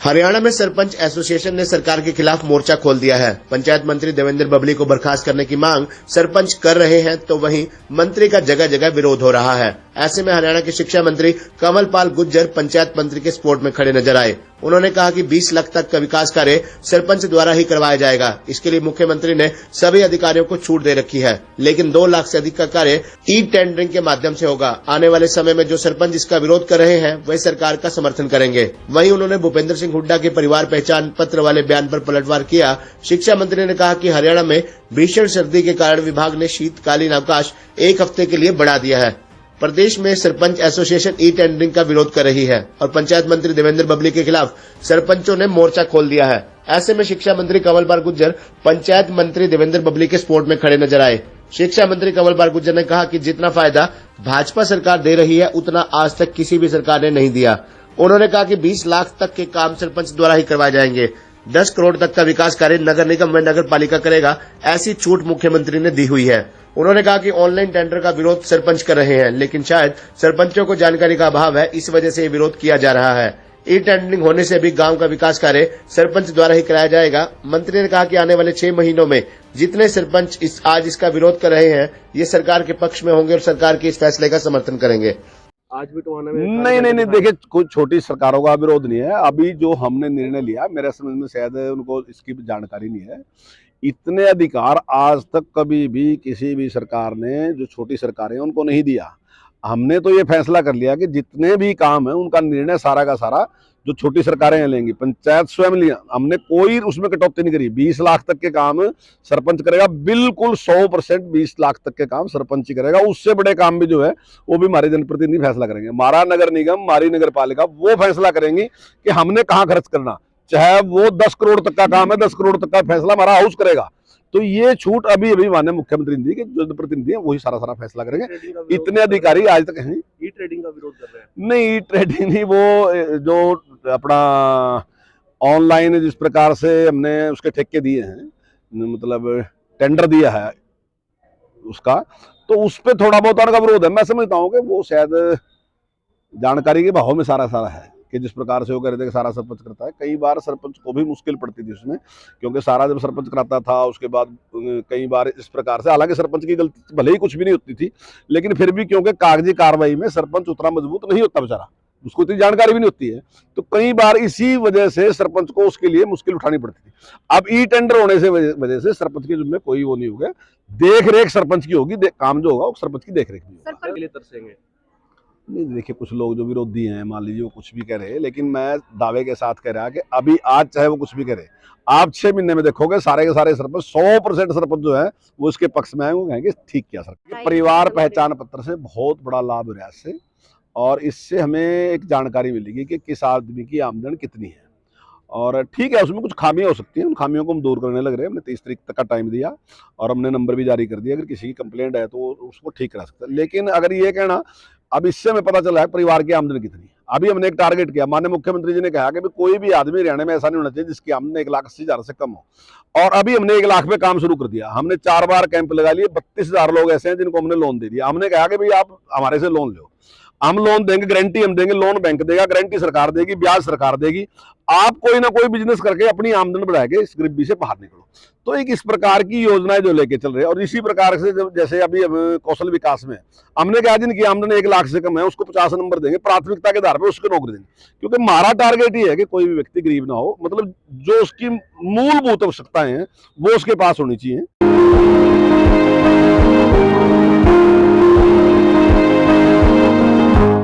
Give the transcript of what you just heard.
हरियाणा में सरपंच एसोसिएशन ने सरकार के खिलाफ मोर्चा खोल दिया है। पंचायत मंत्री देवेंद्र बबली को बर्खास्त करने की मांग सरपंच कर रहे हैं, तो वहीं मंत्री का जगह जगह विरोध हो रहा है। ऐसे में हरियाणा के शिक्षा मंत्री कमल पाल गुर्जर पंचायत मंत्री के सपोर्ट में खड़े नजर आए। उन्होंने कहा कि 20 लाख तक का विकास कार्य सरपंच द्वारा ही करवाया जाएगा। इसके लिए मुख्यमंत्री ने सभी अधिकारियों को छूट दे रखी है, लेकिन 2 लाख से अधिक का कार्य ई टेंडरिंग के माध्यम से होगा। आने वाले समय में जो सरपंच इसका विरोध कर रहे हैं वह सरकार का समर्थन करेंगे। वहीं उन्होंने भूपेंद्र सिंह हुड्डा के परिवार पहचान पत्र वाले बयान पर पलटवार किया। शिक्षा मंत्री ने कहा कि हरियाणा में भीषण सर्दी के कारण विभाग ने शीतकालीन अवकाश 1 हफ्ते के लिए बढ़ा दिया है। प्रदेश में सरपंच एसोसिएशन ई टेंडरिंग का विरोध कर रही है और पंचायत मंत्री देवेंद्र बबली के खिलाफ सरपंचों ने मोर्चा खोल दिया है। ऐसे में शिक्षा मंत्री कमल पाल गुर्जर पंचायत मंत्री देवेंद्र बबली के सपोर्ट में खड़े नजर आए। शिक्षा मंत्री कमल पाल गुर्जर ने कहा कि जितना फायदा भाजपा सरकार दे रही है उतना आज तक किसी भी सरकार ने नहीं दिया। उन्होंने कहा कि 20 लाख तक के काम सरपंच द्वारा ही करवाए जाएंगे। 10 करोड़ तक का विकास कार्य नगर निगम व नगर पालिका करेगा, ऐसी छूट मुख्यमंत्री ने दी हुई है। उन्होंने कहा कि ऑनलाइन टेंडर का विरोध सरपंच कर रहे हैं, लेकिन शायद सरपंचों को जानकारी का अभाव है, इस वजह से ये विरोध किया जा रहा है। ई टेंडरिंग होने से भी गांव का विकास कार्य सरपंच द्वारा ही कराया जाएगा। मंत्री ने कहा कि आने वाले 6 महीनों में जितने सरपंच आज इसका विरोध कर रहे हैं, ये सरकार के पक्ष में होंगे और सरकार के इस फैसले का समर्थन करेंगे। आज भी टोहाना में नहीं, देखिए कोई छोटी सरकारों का विरोध नहीं है। अभी जो हमने निर्णय लिया, मेरे समझ में शायद उनको इसकी जानकारी नहीं है। इतने अधिकार आज तक कभी भी किसी भी सरकार ने, जो छोटी सरकारें हैं, उनको नहीं दिया। हमने तो ये फैसला कर लिया कि जितने भी काम है उनका निर्णय सारा का सारा जो छोटी सरकारें लेंगी, पंचायत स्वयं लिया। हमने कोई उसमें कटौती नहीं करी। 20 लाख तक के काम सरपंच करेगा, बिल्कुल 100% 20 लाख तक के काम सरपंच ही करेगा। उससे बड़े काम भी जो है वो भी हमारे जनप्रतिनिधि फैसला करेंगे। हमारा नगर निगम, हमारी नगर पालिका वो फैसला करेंगी कि हमने कहाँ खर्च करना। चाहे वो 10 करोड़ तक का काम है, 10 करोड़ तक का फैसला हमारा हाउस करेगा। तो ये छूट अभी माननीय मुख्यमंत्री ने दी कि जो प्रतिनिधि है वही सारा फैसला करेंगे। इतने अधिकारी आज तक हैं। ई ट्रेडिंग का विरोध कर रहे हैं। नहीं, ई ट्रेडिंग नहीं, वो जो अपना ऑनलाइन जिस प्रकार से हमने उसके ठेके दिए हैं, मतलब टेंडर दिया है उसका, तो उस पर थोड़ा बहुत उनका विरोध है। मैं समझता हूँ कि वो शायद जानकारी के भाव में सारा है कि जिस प्रकार से वो कह रहे थे कि सारा सरपंच करता है। कई बार सरपंच को भी मुश्किल पड़ती थी उसमें, क्योंकि सारा जब सरपंच कराता था उसके बाद कई बार इस प्रकार से, हालांकि सरपंच की गलती भले ही कुछ भी नहीं होती थी, लेकिन फिर भी क्योंकि कागजी कार्रवाई में सरपंच उतना मजबूत नहीं होता बेचारा, उसको इतनी जानकारी भी नहीं होती है, तो कई बार इसी वजह से सरपंच को उसके लिए मुश्किल उठानी पड़ती थी। अब ई टेंडर होने से वजह से सरपंच के जिम्मे कोई वो नहीं होगा। देख रेख सरपंच की होगी, काम जो होगा वो सरपंच की देख रेख होगी। तरसेंगे नहीं, देखिए कुछ लोग जो विरोधी हैं, मान लीजिए वो कुछ भी कह रहे हैं, लेकिन मैं दावे के साथ कह रहा कि अभी आज चाहे वो कुछ भी करे, आप 6 महीने में देखोगे सारे के सारे सरपंच 100% सरपंच जो है वो इसके पक्ष में आए, वो कहेंगे ठीक किया सर। परिवार पहचान पत्र से बहुत बड़ा लाभ हो रहा है इससे, और इससे हमें एक जानकारी मिलेगी कि किस आदमी की आमदन कितनी है। और ठीक है, उसमें कुछ खामियां हो सकती हैं, उन खामियों को हम दूर करने लग रहे हैं। हमने 30 तारीख तक का टाइम दिया और हमने नंबर भी जारी कर दिया। अगर किसी की कंप्लेंट है तो उसको ठीक करा सकते हैं। लेकिन अगर ये कहना, अब इससे हमें पता चला है परिवार की आमदन कितनी है। अभी हमने एक टारगेट किया, माननीय मुख्यमंत्री जी ने कहा कि कोई भी आदमी हरियाणा में ऐसा नहीं होना चाहिए जिसकी आमदन 1,80,000 से कम हो। और अभी हमने 1 लाख पे काम शुरू कर दिया। हमने 4 बार कैंप लगा लिए। 32,000 लोग ऐसे हैं जिनको हमने लोन दे दिया। हमने कहा कि भाई आप हमारे से लोन लो, हम लोन देंगे, गारंटी हम देंगे, लोन बैंक देगा, गारंटी सरकार देगी, ब्याज सरकार देगी। आप कोई ना कोई बिजनेस करके अपनी आमदन बढ़ाएंगे, इस गरीबी से बाहर निकलो। तो एक इस प्रकार की योजनाएं जो लेके चल रहे हैं, और इसी प्रकार से जैसे अभी कौशल विकास में हमने कहा जिनकी आमदन 1 लाख से कम है उसको 50 नंबर देंगे, प्राथमिकता के आधार पर उसको नौकरी देंगे। क्योंकि हमारा टारगेट ही है कि कोई भी व्यक्ति गरीब ना हो, मतलब जो उसकी मूलभूत आवश्यकताएं हैं वो उसके पास होनी चाहिए।